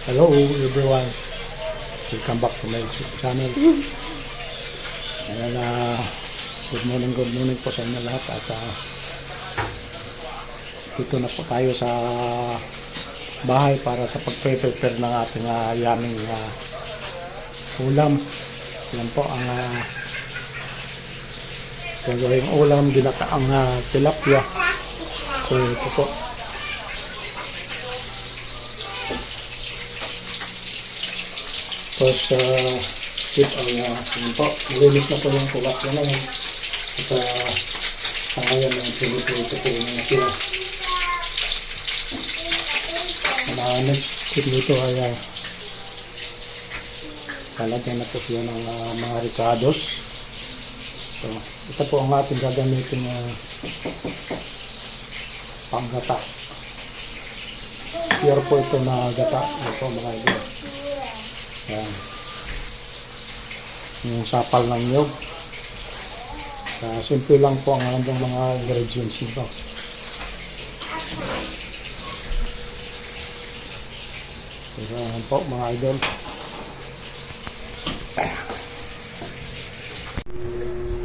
Hello everyone, welcome back to my YouTube channel. Ayan, good morning po sa inyo lahat. At dito na po tayo sa bahay para sa pag-prepare ng ating yaming ulam. Yan po ang gagawing ulam, ginataang tilapia. So ito po. Tapos, yun po, malinis na po yung kulak na lang. At, sangayan ng pinuto po yung mga sila. Next step nito ay, talagyan na po siya ng mga ricados. So, ito po ang ating gagamitin panggata. Pure po ito na gata. Ito po mga idol. Yan. Yung sapal ng nyog. Simple lang po ang hanggang mga ingredients nito. Yan po mga idol.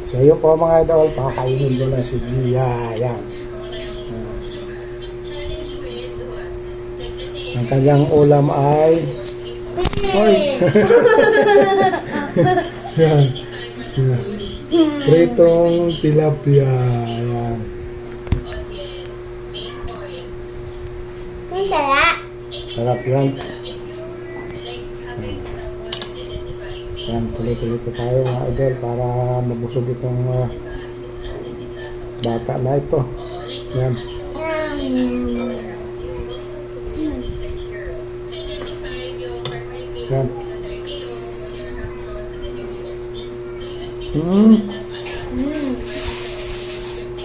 So yun po mga idol, pakakainin ko na si Gia. Yan. Ang kanyang ulam ay Hoy! Yan. Yan. Pritong tilapia. Yan. Sarap yan. Yan, tuloy-tuloy po tayo mga idol para mabusog itong bata na ito. Yan. Yan.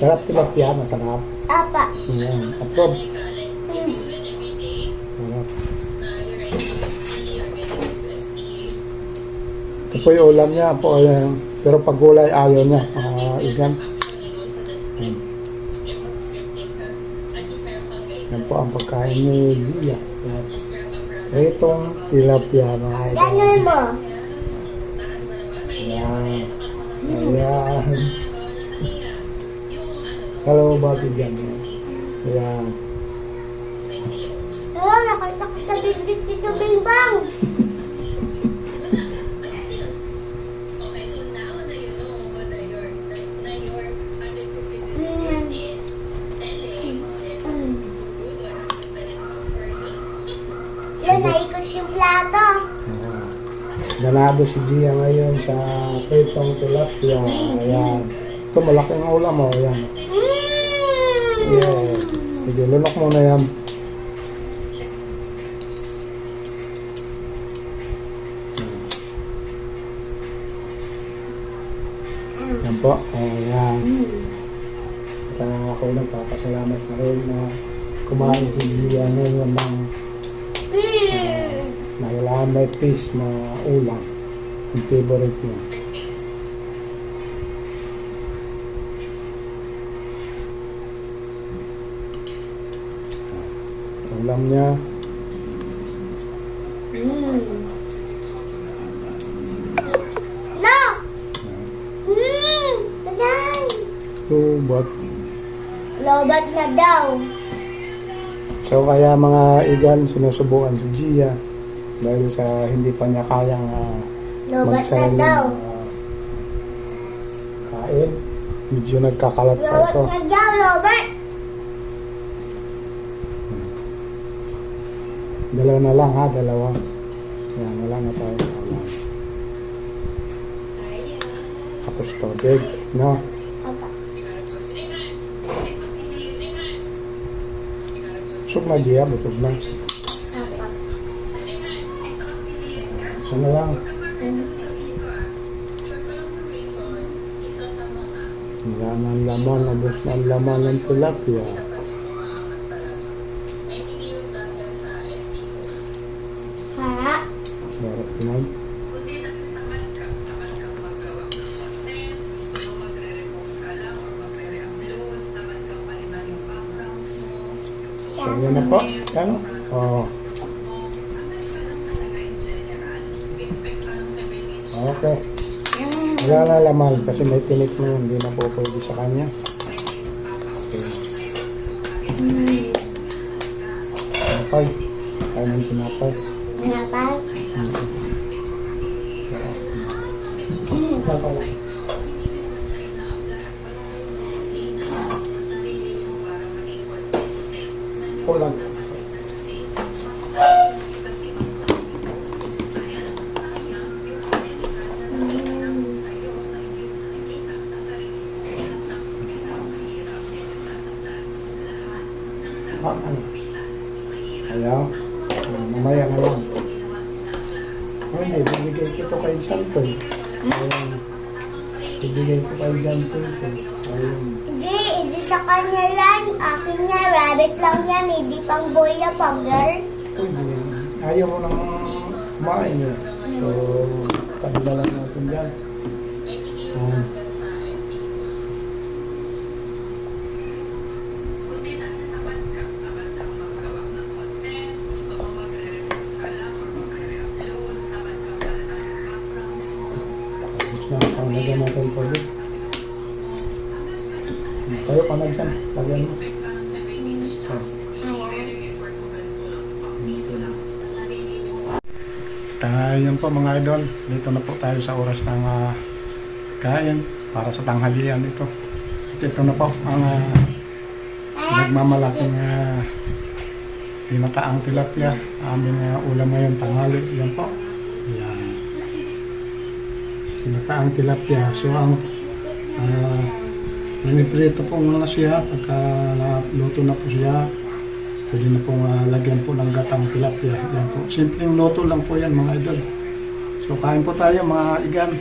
Sarap tilapia, masarap. Apa. Yan, approve. Sarap. Ito po yung ulam niya po, pero pag gulay ayaw niya. Igan. Yan. Yan po ang pagkain ni Gia. Yan. Itong tilapia na ito. Ganun mo. Ayan. Ayan. Hello, bati dyan. Ayan. Oo, nakita ko sa bibig dito, Bimbang. Naikot yung plato. Ganado si Gia ngayon sa pritong tilapia. Ayan. Ito malaking ulam mo. Ayan. Yeah. Sige, lunok mo na yan. Ayan po. Ayan. At ako nagpapasalamat na rin na kumain si Gia ngayon ng kailangan may fish na ulam. Yung favorite niya. Ulam niya. No! Taday! Lobat. Lobat na daw. So kaya mga igan, sinusubukan si Gia dahil sa hindi pa niya kayang Lobat na daw. Kain. Medyo nagkakalat pa Lobat ito. na daw, lobat. Dalawa na lang ha, dalawa. Yan, wala na tayo. Tapos tubig, no? Apa. Busog na Gia, busog na. Apa. Isa na lang. Wala na ang laman, nabos na ang laman ng tilapia. Ha? Sarap naman. So, yan na po. Ano? Oh. tilapia. Wala na laman kasi may tinik na yun. Hindi na po pwede sa kanya. Tinapay. Kaya ng tinapay. Kenapa? Tinapay. Kulang. Ano? Ayaw. Mamaya na lang. Ay, bibigay ko ito kay Santoy. Ayun. Bibigay ko kay Santoy. Ayun. Hindi sa kanya lang. Akin niya, rabbit lang yan. Hindi pang boy ya, pang girl. Ayaw mo nang kumain eh. So, kanila lang natin dyan. Lagyan natin po ulit. Tayo pa na dyan. Lagyan mo. Yun po mga idol. Dito na po tayo sa oras ng kain para sa tanghalian ito. At ito na po ang nagmamalaking ginataang tilapia. Aming ulam ngayon tanghali. Yan po. Yan. Ginataang tilapia. So ang piniprito po muna siya. Pagka luto na po siya, pwede na pong lagyan po ng gatang tilapia. Yan po. Simpleng luto lang po yan mga idol. So kain po tayo mga igan.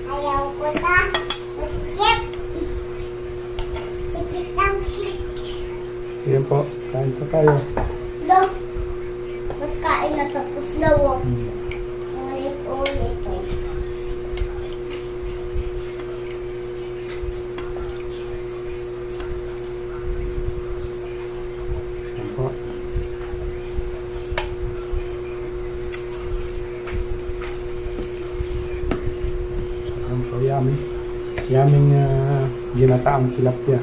Ayaw ko na. Masikip. Sikip ng sikip. Yan po. Kain po tayo. Lo. Magkain na tapos na wo. Ulit-ulit. Yan po. Yan po, yummy. Yaming ginataang tilapia.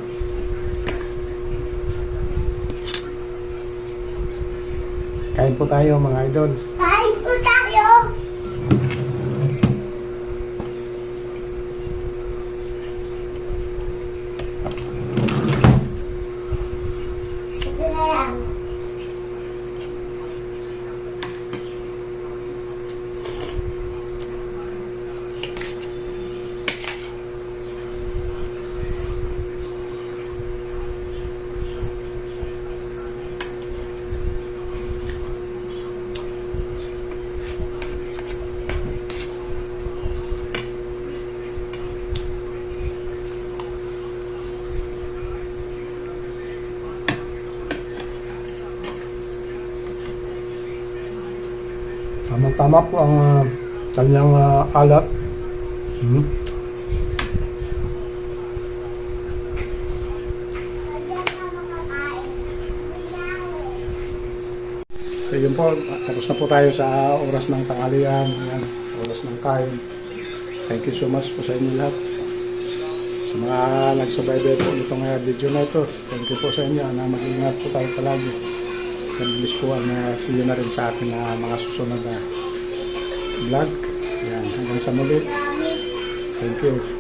Kain po tayo mga idol. Kain po tayo. Ito na lang. Tama-tama po ang kanyang alat. So yun po, tapos na po tayo sa oras ng tanghalian. Yan, oras ng kain. Thank you so much po sa inyo lahat. Sa mga nagsubaybay po nitong video na ito, thank you po sa inyo na mag-ingat po tayo palagi. God bless po na see you na rin sa ating mga susunod na vlog. Yan, hanggang sa muli. Thank you.